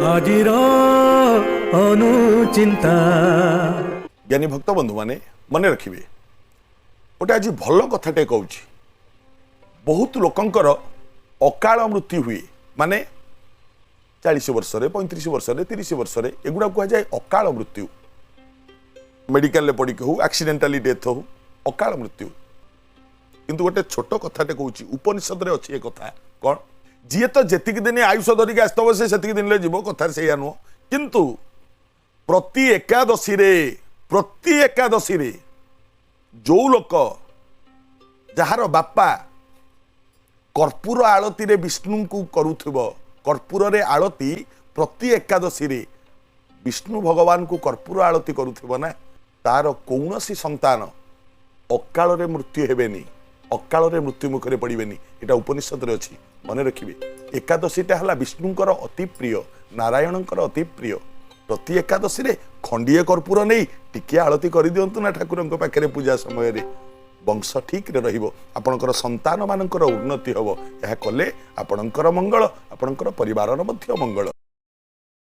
ଆଜିର ଅନୁଚିନ୍ତା। ज्ञानी भक्त बंधु माने मन रखिए गोटे आज भल कथाटे कहूँ बहुत लोकंकर अकाल मृत्यु हुए माने 40 वर्ष 35 वर्ष 30 वर्ष एगुड़ा कह जाए अकाल मृत्यु मेडिकल पड़ी हो एक्सीडेंटाली डेथ हो अकाल मृत्यु किंतु गोटे छोट कथाटे कहूँ उपनिषद अच्छी ए कथा कौन जी तो जेतिक दिन आयुष धरिक आसव से दिन जीव कथार से नुह किंतु प्रति एकादशी रे जो लोक जार बापा कर्पूर आलती रे विष्णु को करुथिबो कर्पूर रे आलती प्रति एकादशी रे विष्णु भगवान को कर्पूर आलती करुथिबो ना तार कौनसी संतान अकाल रे मृत्यु हेबेनी अकाल रे मृत्यु मुखरे पड़िबेनी एटा उपनिषद रे अछि मन रखिबे एकादशीटा हला विष्णुंकर अति प्रिय नारायणंकर अति प्रिय प्रति एकादशी रे खंडीय कर्पूर नहीं टिके आलती कर दिंतु ना ठाकुर पाखे पूजा समय रे वंश ठीक रे रहिबो आपणकर संतान मानकर उन्नति हबो यह कले आपणकर मंगल आपणकर परिवारर मध्य मंगल।